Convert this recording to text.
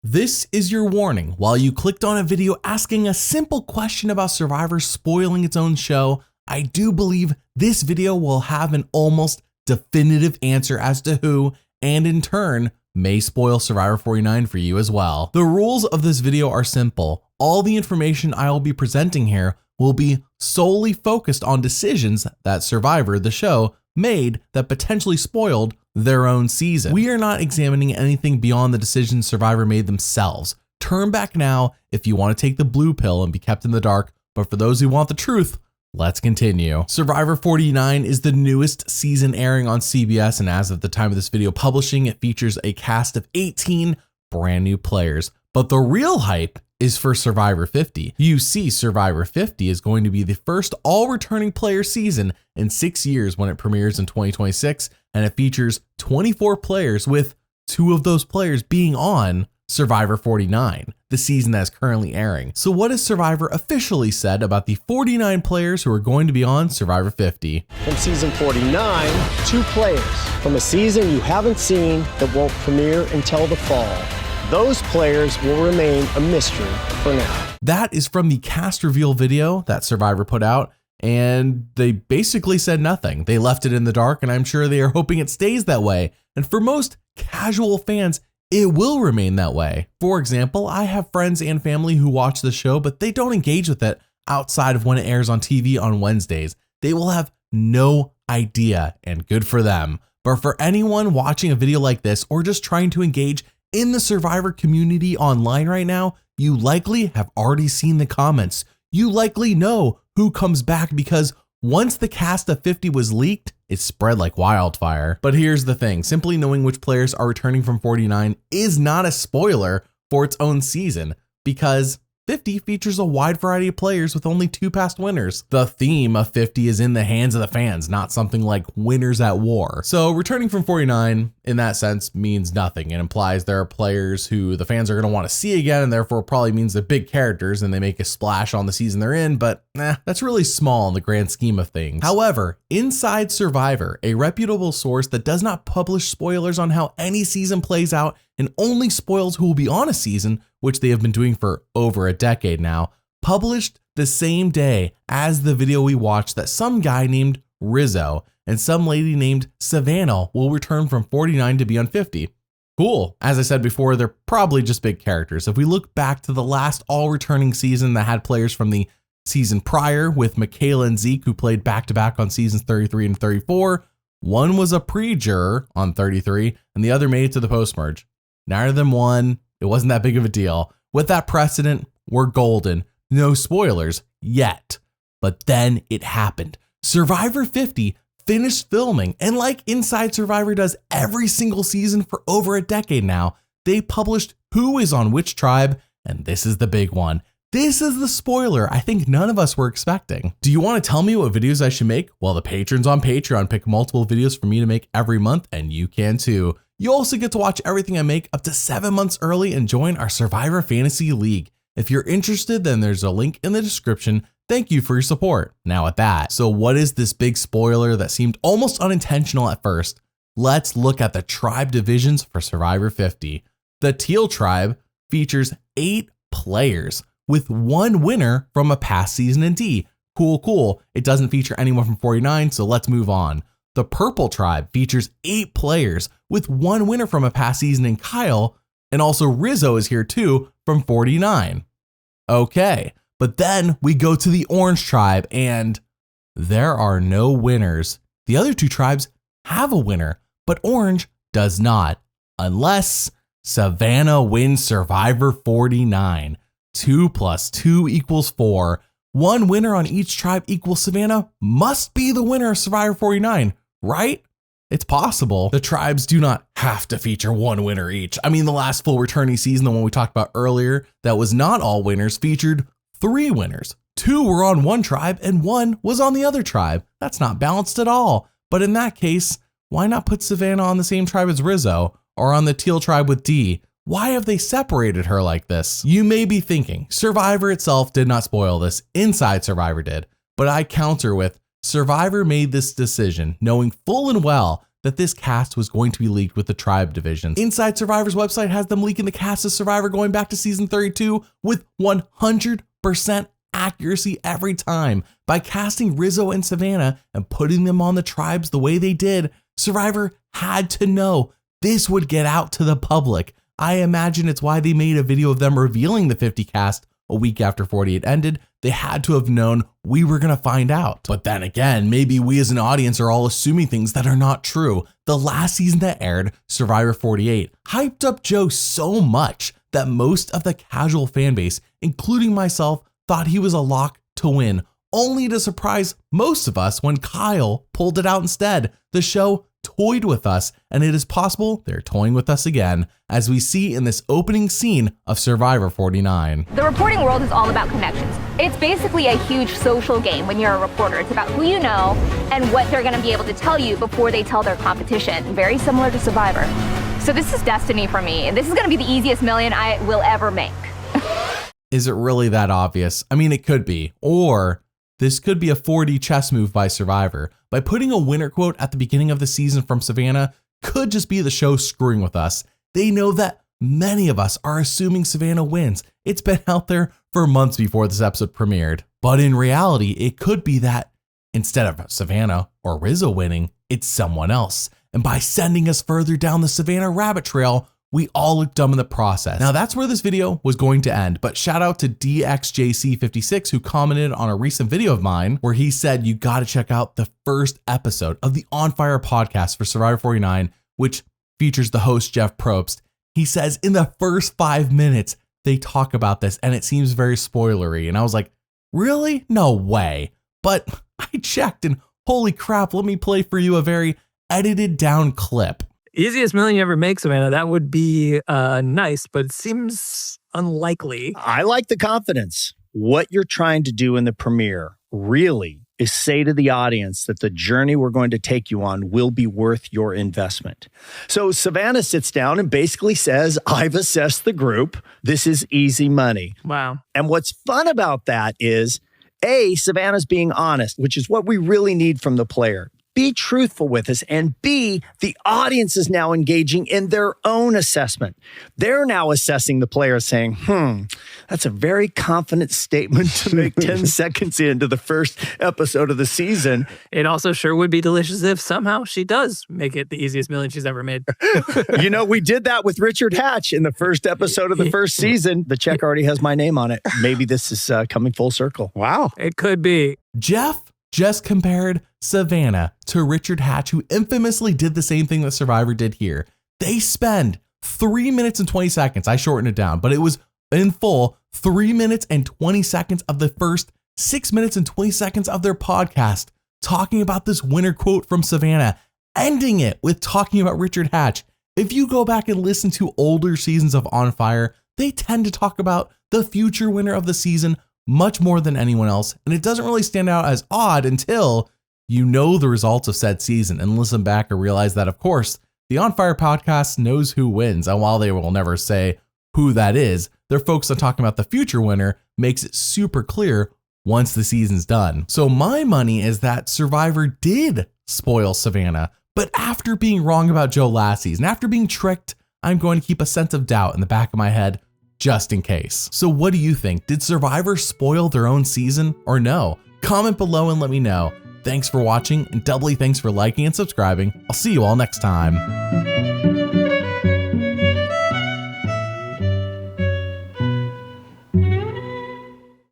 This is your warning. While you clicked on a video asking a simple question about Survivor spoiling its own show, I do believe this video will have an almost definitive answer as to who, and in turn, may spoil Survivor 49 for you as well. The rules of this video are simple. All the information I will be presenting here will be solely focused on decisions that Survivor, the show, made that potentially spoiled their own season. We are not examining anything beyond the decisions Survivor made themselves. Turn back now if you want to take the blue pill and be kept in the dark, but for those who want the truth, let's continue. Survivor 49 is the newest season airing on CBS, and as of the time of this video publishing, it features a cast of 18 brand new players. But the real hype is for Survivor 50. You see, Survivor 50 is going to be the first all-returning player season in 6 years when it premieres in 2026, and it features 24 players, with 2 of those players being on Survivor 49, the season that is currently airing. So what has Survivor officially said about the 49 players who are going to be on Survivor 50? From season 49, 2 players from a season you haven't seen that won't premiere until the fall. Those players will remain a mystery for now. That is from the cast reveal video that Survivor put out, and they basically said nothing. They left it in the dark, and I'm sure they are hoping it stays that way. And for most casual fans, it will remain that way. For example, I have friends and family who watch the show, but they don't engage with it outside of when it airs on TV on Wednesdays. They will have no idea, and good for them. But for anyone watching a video like this or just trying to engage in the Survivor community online right now, you likely have already seen the comments. You likely know who comes back because once the cast of 50 was leaked, it spread like wildfire. But here's the thing, simply knowing which players are returning from 49 is not a spoiler for its own season, because 50 features a wide variety of players with only 2 past winners. The theme of 50 is in the hands of the fans, not something like winners at war. So returning from 49 in that sense means nothing. It implies there are players who the fans are going to want to see again, and therefore probably means they're big characters and they make a splash on the season they're in, but that's really small in the grand scheme of things. However, inside Survivor, a reputable source that does not publish spoilers on how any season plays out and only spoils who will be on a season, which they have been doing for over a decade now, published the same day as the video we watched that some guy named Rizzo and some lady named Savannah will return from 49 to be on 50. Cool. As I said before, they're probably just big characters. If we look back to the last all-returning season that had players from the season prior, with Michaela and Zeke, who played back-to-back on seasons 33 and 34, one was a pre-juror on 33 and the other made it to the post-merge. Neither of them won. It wasn't that big of a deal. With that precedent, we're golden. No spoilers yet. But then it happened. Survivor 50 finished filming, and like Inside Survivor does every single season for over a decade now, they published who is on which tribe, and this is the big one. This is the spoiler I think none of us were expecting. Do you want to tell me what videos I should make? Well, the patrons on Patreon pick multiple videos for me to make every month, and you can too. You also get to watch everything I make up to 7 months early and join our Survivor Fantasy League. If you're interested, then there's a link in the description. Thank you for your support. Now at that, so what is this big spoiler that seemed almost unintentional at first? Let's look at the tribe divisions for Survivor 50. The Teal tribe features 8 players, with 1 winner from a past season in D. Cool. It doesn't feature anyone from 49, so let's move on. The Purple tribe features 8 players, with 1 winner from a past season in Kyle, and also Rizzo is here too from 49. Okay, but then we go to the Orange tribe and there are no winners. The other 2 tribes have a winner, but Orange does not, unless Savannah wins Survivor 49. 2 + 2 = 4. 1 winner on each tribe equals Savannah must be the winner of Survivor 49, right? It's possible. The tribes do not have to feature 1 winner each. I mean, the last full returning season, the one we talked about earlier, that was not all winners, featured 3 winners. 2 were on one tribe and 1 was on the other tribe. That's not balanced at all. But in that case, why not put Savannah on the same tribe as Rizzo or on the Teal tribe with D? Why have they separated her like this? You may be thinking, Survivor itself did not spoil this, Inside Survivor did. But I counter with, Survivor made this decision knowing full and well that this cast was going to be leaked with the tribe divisions. Inside Survivor's website has them leaking the cast of Survivor going back to season 32 with 100% accuracy every time. By casting Rizzo and Savannah and putting them on the tribes the way they did, Survivor had to know this would get out to the public. I imagine it's why they made a video of them revealing the 50 cast a week after 48 ended. They had to have known we were going to find out. But then again, maybe we as an audience are all assuming things that are not true. The last season that aired, Survivor 48, hyped up Joe so much that most of the casual fan base, including myself, thought he was a lock to win, only to surprise most of us when Kyle pulled it out instead. The show toyed with us, and it is possible they're toying with us again, as we see in this opening scene of Survivor 49. The reporting world is all about connections. It's basically a huge social game when you're a reporter. It's about who you know and what they're going to be able to tell you before they tell their competition. Very similar to Survivor. So this is destiny for me. This is going to be the easiest million I will ever make. Is it really that obvious? I mean, it could be. Or this could be a 4D chess move by Survivor. By putting a winner quote at the beginning of the season from Savannah could just be the show screwing with us. They know that many of us are assuming Savannah wins. It's been out there for months before this episode premiered. But in reality, it could be that instead of Savannah or Rizzo winning, it's someone else. And by sending us further down the Savannah rabbit trail, we all look dumb in the process. Now that's where this video was going to end, but shout out to DXJC56 who commented on a recent video of mine where he said you gotta check out the first episode of the On Fire podcast for Survivor 49, which features the host Jeff Probst. He says in the first 5 minutes, they talk about this and it seems very spoilery. And I was like, really? No way. But I checked and holy crap, let me play for you a very edited down clip. Easiest million you ever make, Savannah. That would be nice, but it seems unlikely. I like the confidence. What you're trying to do in the premiere really is say to the audience that the journey we're going to take you on will be worth your investment. So Savannah sits down and basically says, I've assessed the group. This is easy money. Wow. And what's fun about that is, A, Savannah's being honest, which is what we really need from the player. Be truthful with us. And B, the audience is now engaging in their own assessment. They're now assessing the player saying, that's a very confident statement to make 10 seconds into the first episode of the season. It also sure would be delicious if somehow she does make it the easiest million she's ever made. You know, we did that with Richard Hatch in the first episode of the first season. The check already has my name on it. Maybe this is coming full circle. Wow. It could be. Jeff just compared Savannah to Richard Hatch, who infamously did the same thing that Survivor did here. They spend 3 minutes and 20 seconds. I shortened it down, but it was in full 3 minutes and 20 seconds of the first 6 minutes and 20 seconds of their podcast talking about this winner quote from Savannah, ending it with talking about Richard Hatch. If you go back and listen to older seasons of On Fire, they tend to talk about the future winner of the season much more than anyone else, and it doesn't really stand out as odd until you know the results of said season and listen back and realize that, of course, the On Fire podcast knows who wins, and while they will never say who that is, their focus on talking about the future winner makes it super clear once the season's done. So my money is that Survivor did spoil Savannah, but after being wrong about Joe last season, after being tricked, I'm going to keep a sense of doubt in the back of my head just in case. So what do you think? Did Survivor spoil their own season or no? Comment below and let me know. Thanks for watching, and doubly thanks for liking and subscribing. I'll see you all next time.